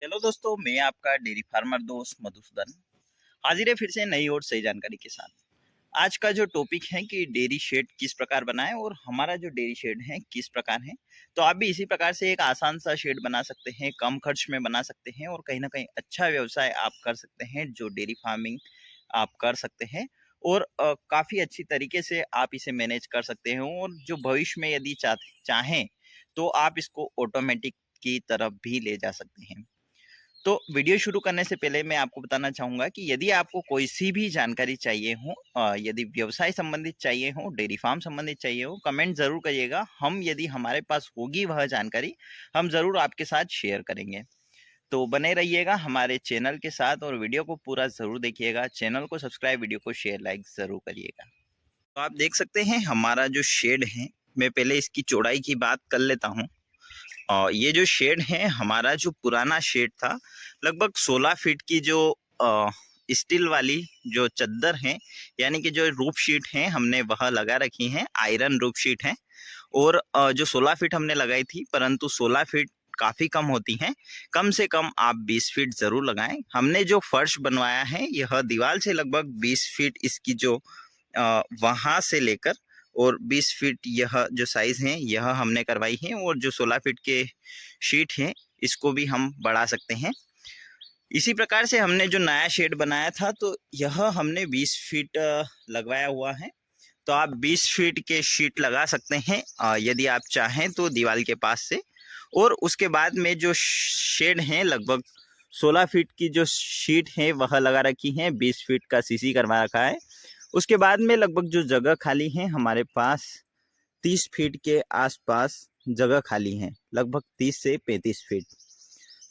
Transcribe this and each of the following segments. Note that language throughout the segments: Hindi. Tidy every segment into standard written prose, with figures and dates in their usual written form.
हेलो दोस्तों, मैं आपका डेयरी फार्मर दोस्त मधुसूदन हाजिर है फिर से नई और सही जानकारी के साथ। आज का जो टॉपिक है कि डेयरी शेड किस प्रकार बनाएं और हमारा जो डेयरी शेड है किस प्रकार है। तो आप भी इसी प्रकार से एक आसान सा शेड बना सकते हैं, कम खर्च में बना सकते हैं और कहीं ना कहीं अच्छा व्यवसाय आप कर सकते हैं जो डेयरी फार्मिंग आप कर सकते हैं। और काफ़ी अच्छी तरीके से आप इसे मैनेज कर सकते हैं और जो भविष्य में यदि चाहें तो आप इसको ऑटोमेटिक की तरफ भी ले जा सकते हैं। तो वीडियो शुरू करने से पहले मैं आपको बताना चाहूँगा कि यदि आपको कोई सी भी जानकारी चाहिए हो, यदि व्यवसाय संबंधित चाहिए हो, डेयरी फार्म संबंधित चाहिए हो, कमेंट ज़रूर करिएगा। हम यदि हमारे पास होगी वह जानकारी, हम ज़रूर आपके साथ शेयर करेंगे। तो बने रहिएगा हमारे चैनल के साथ और वीडियो को पूरा ज़रूर देखिएगा। चैनल को सब्सक्राइब, वीडियो को शेयर, लाइक ज़रूर करिएगा। तो आप देख सकते हैं हमारा जो शेड है, मैं पहले इसकी चौड़ाई की बात कर लेता हूँ। ये जो शेड है, हमारा जो पुराना शेड था, लगभग 16 फीट की जो स्टील वाली जो चद्दर है, यानी कि जो रूफ शीट है, हमने वह लगा रखी है। आयरन रूफ शीट है और जो 16 फीट हमने लगाई थी, परंतु 16 फीट काफ़ी कम होती हैं। कम से कम आप 20 फीट ज़रूर लगाएं। हमने जो फर्श बनवाया है, यह दीवार से लगभग 20 फीट इसकी जो वहाँ से लेकर और 20 फीट यह जो साइज़ है यह हमने करवाई है। और जो 16 फीट के शीट हैं इसको भी हम बढ़ा सकते हैं। इसी प्रकार से हमने जो नया शेड बनाया था तो यह हमने 20 फीट लगवाया हुआ है। तो आप 20 फीट के शीट लगा सकते हैं यदि आप चाहें तो दीवार के पास से। और उसके बाद में जो शेड है, लगभग 16 फीट की जो शीट है वह लगा रखी है, 20 फीट का सीसी करवा रखा है। उसके बाद में लगभग जो जगह खाली है हमारे पास, 30 फीट के आसपास जगह खाली है, लगभग 30 से 35 फीट।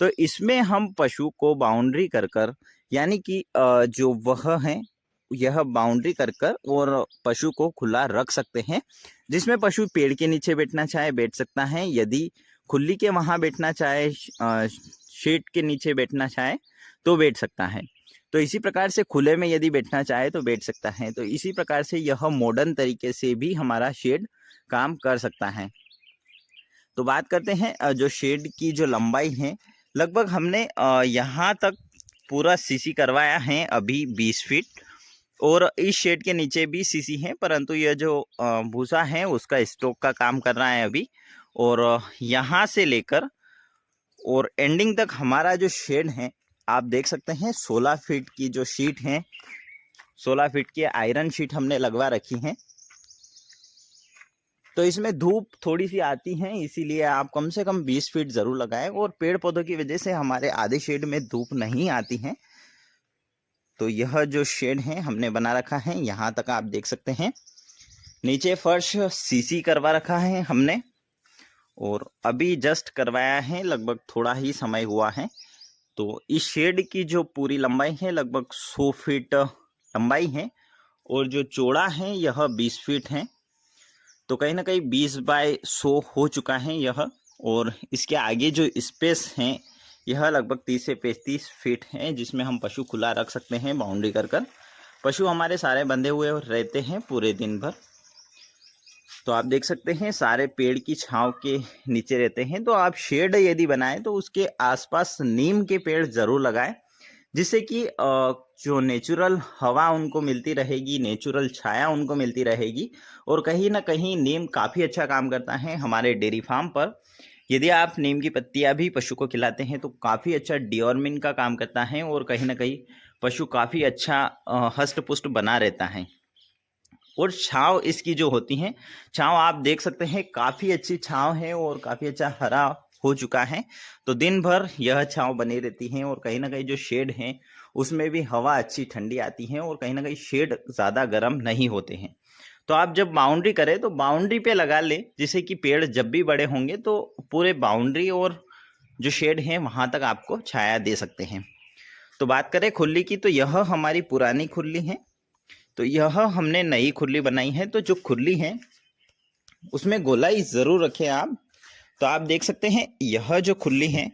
तो इसमें हम पशु को बाउंड्री कर कर, यानी कि जो वह है यह बाउंड्री कर कर और पशु को खुला रख सकते हैं। जिसमें पशु पेड़ के नीचे बैठना चाहे बैठ सकता है, यदि खुली के वहाँ बैठना चाहे, शेड के नीचे बैठना चाहे तो बैठ सकता है। तो इसी प्रकार से खुले में यदि बैठना चाहे तो बैठ सकता है। तो इसी प्रकार से यह मॉडर्न तरीके से भी हमारा शेड काम कर सकता है। तो बात करते हैं जो शेड की जो लंबाई है, लगभग हमने यहाँ तक पूरा सीसी करवाया है अभी 20 फीट। और इस शेड के नीचे भी सीसी है, परंतु यह जो भूसा है उसका स्टॉक का काम कर रहा है अभी। और यहाँ से लेकर और एंडिंग तक हमारा जो शेड है, आप देख सकते हैं 16 फीट की जो शीट है, 16 फीट की आयरन शीट हमने लगवा रखी है। तो इसमें धूप थोड़ी सी आती है, इसीलिए आप कम से कम 20 फीट ज़रूर लगाएं। और पेड़ पौधों की वजह से हमारे आधे शेड में धूप नहीं आती है। तो यह जो शेड है हमने बना रखा है, यहाँ तक आप देख सकते हैं। नीचे फर्श सीसी करवा रखा है हमने और अभी जस्ट करवाया है, लगभग थोड़ा ही समय हुआ है। तो इस शेड की जो पूरी लंबाई है लगभग 100 फीट लंबाई है और जो चौड़ा है यह 20 फीट है। तो कहीं ना कहीं 20 बाय 100 हो चुका है यह। और इसके आगे जो स्पेस है यह लगभग 30 से 35 फीट है, जिसमें हम पशु खुला रख सकते हैं बाउंड्री कर कर। पशु हमारे सारे बंधे हुए रहते हैं पूरे दिन भर। तो आप देख सकते हैं सारे पेड़ की छांव के नीचे रहते हैं। तो आप शेड यदि बनाएं तो उसके आसपास नीम के पेड़ ज़रूर लगाएं, जिससे कि जो नेचुरल हवा उनको मिलती रहेगी, नेचुरल छाया उनको मिलती रहेगी। और कहीं ना कहीं नीम काफ़ी अच्छा काम करता है हमारे डेयरी फार्म पर। यदि आप नीम की पत्तियां भी पशु को खिलाते हैं तो काफ़ी अच्छा डिओर्मिन का काम करता है और कहीं ना कहीं पशु काफ़ी अच्छा हष्ट पुष्ट बना रहता है। और छाँव इसकी जो होती हैं, छाँव आप देख सकते हैं काफ़ी अच्छी छाँव है और काफ़ी अच्छा हरा हो चुका है। तो दिन भर यह छाँव बनी रहती है और कहीं ना कहीं जो शेड है उसमें भी हवा अच्छी ठंडी आती है और कहीं ना कहीं शेड ज़्यादा गर्म नहीं होते हैं। तो आप जब बाउंड्री करें तो बाउंड्री पे लगा ले, जिससे कि पेड़ जब भी बड़े होंगे तो पूरे बाउंड्री और जो शेड है वहाँ तक आपको छाया दे सकते हैं। तो बात करें खुली की, तो यह हमारी पुरानी खुली है। तो यह हमने नई खुली बनाई है। तो जो खुली है उसमें गोलाई ज़रूर रखें आप। तो आप देख सकते हैं यह जो खुली है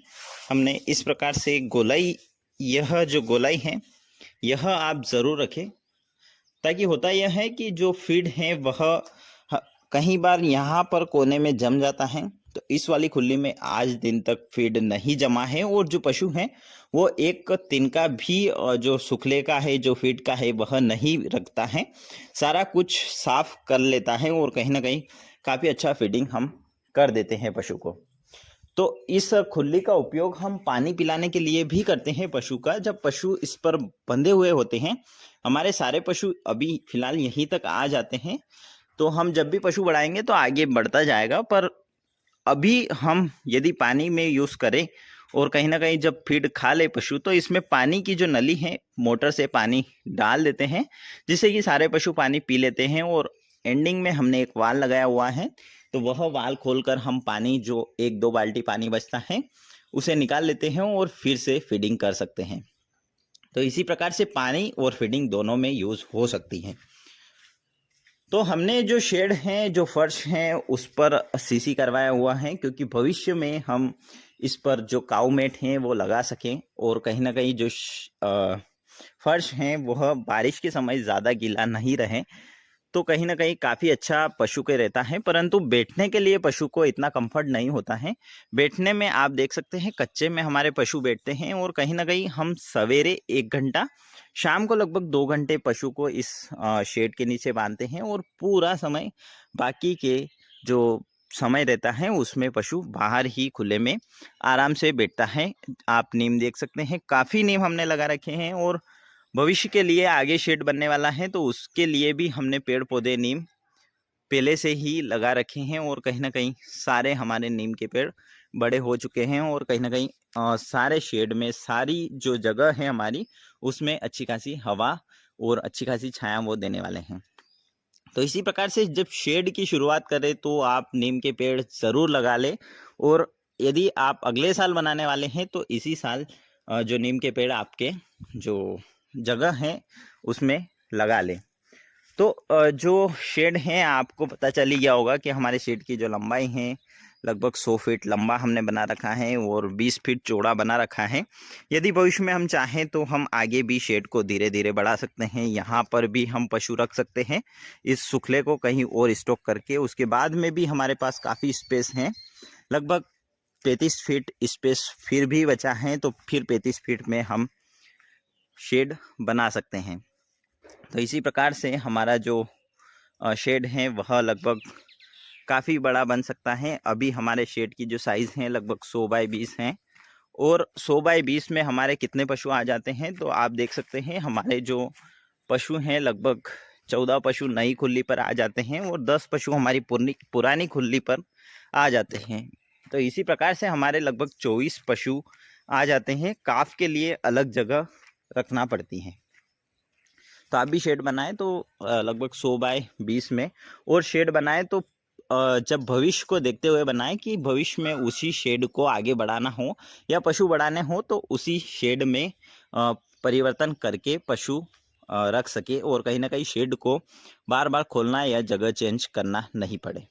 हमने इस प्रकार से गोलाई, यह जो गोलाई है यह आप ज़रूर रखें। ताकि होता यह है कि जो फीड है वह कहीं बार यहाँ पर कोने में जम जाता है। तो इस वाली खुली में आज दिन तक फीड नहीं जमा है और जो पशु हैं वो एक तिनका भी जो सुखले का है, जो फीड का है, वह नहीं रखता है। सारा कुछ साफ कर लेता है और कहीं ना कहीं काफ़ी अच्छा फीडिंग हम कर देते हैं पशु को। तो इस खुली का उपयोग हम पानी पिलाने के लिए भी करते हैं पशु का। जब पशु इस पर बंधे हुए होते हैं, हमारे सारे पशु अभी फिलहाल यहीं तक आ जाते हैं, तो हम जब भी पशु बढ़ाएंगे तो आगे बढ़ता जाएगा। पर अभी हम यदि पानी में यूज़ करें और कहीं ना कहीं जब फीड खा ले पशु, तो इसमें पानी की जो नली है, मोटर से पानी डाल देते हैं जिससे कि सारे पशु पानी पी लेते हैं। और एंडिंग में हमने एक वाल लगाया हुआ है, तो वह वाल खोलकर हम पानी, जो 1-2 बाल्टी पानी बचता है, उसे निकाल लेते हैं और फिर से फीडिंग कर सकते हैं। तो इसी प्रकार से पानी और फीडिंग दोनों में यूज़ हो सकती है। तो हमने जो शेड हैं, जो फर्श हैं, उस पर सीसी करवाया हुआ है क्योंकि भविष्य में हम इस पर जो काऊ मैट हैं वो लगा सकें और कहीं ना कहीं जो फर्श हैं वह बारिश के समय ज़्यादा गीला नहीं रहे, तो कहीं ना कहीं काफ़ी अच्छा पशु के रहता है। परंतु बैठने के लिए पशु को इतना कंफर्ट नहीं होता है। बैठने में आप देख सकते हैं कच्चे में हमारे पशु बैठते हैं और कहीं ना कहीं हम सवेरे 1 घंटा, शाम को लगभग 2 घंटे पशु को इस शेड के नीचे बांधते हैं और पूरा समय, बाकी के जो समय रहता है उसमें पशु बाहर ही खुले में आराम से बैठता है। आप नीम देख सकते हैं, काफ़ी नीम हमने लगा रखे हैं और भविष्य के लिए आगे शेड बनने वाला है, तो उसके लिए भी हमने पेड़ पौधे नीम पहले से ही लगा रखे हैं और कहीं ना कहीं सारे हमारे नीम के पेड़ बड़े हो चुके हैं और कहीं ना कहीं सारे शेड में, सारी जो जगह है हमारी, उसमें अच्छी खासी हवा और अच्छी खासी छाया वो देने वाले हैं। तो इसी प्रकार से जब शेड की शुरुआत करें तो आप नीम के पेड़ ज़रूर लगा लें और यदि आप अगले साल बनाने वाले हैं तो इसी साल जो नीम के पेड़ आपके जो जगह है उसमें लगा लें। तो जो शेड है, आपको पता चल ही गया होगा कि हमारे शेड की जो लंबाई है लगभग 100 फीट लंबा हमने बना रखा है और 20 फीट चौड़ा बना रखा है। यदि भविष्य में हम चाहें तो हम आगे भी शेड को धीरे धीरे बढ़ा सकते हैं। यहाँ पर भी हम पशु रख सकते हैं इस सुखले को कहीं और स्टॉक करके। उसके बाद में भी हमारे पास काफ़ी स्पेस है, लगभग 35 फीट स्पेस फिर भी बचा है, तो फिर 35 फीट में हम शेड बना सकते हैं। तो इसी प्रकार से हमारा जो शेड है वह लगभग काफ़ी बड़ा बन सकता है। अभी हमारे शेड की जो साइज़ है लगभग 100 बाई 20 हैं और 100 बाई 20 में हमारे कितने पशु आ जाते हैं, तो आप देख सकते हैं हमारे जो पशु हैं लगभग 14 पशु नई खुली पर आ जाते हैं और 10 पशु हमारी पुरानी खुली पर आ जाते हैं। तो इसी प्रकार से हमारे लगभग 24 पशु आ जाते हैं। काफ के लिए अलग जगह रखना पड़ती है। तो आप भी शेड बनाएं तो लगभग 100 बाई 20 में, और शेड बनाएं तो जब भविष्य को देखते हुए बनाएं कि भविष्य में उसी शेड को आगे बढ़ाना हो या पशु बढ़ाने हो तो उसी शेड में परिवर्तन करके पशु रख सके और कहीं ना कहीं शेड को बार बार खोलना या जगह चेंज करना नहीं पड़े।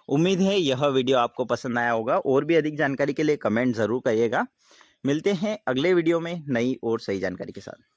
उम्मीद है यह वीडियो आपको पसंद आया होगा। और भी अधिक जानकारी के लिए कमेंट ज़रूर करिएगा। मिलते हैं अगले वीडियो में नई और सही जानकारी के साथ।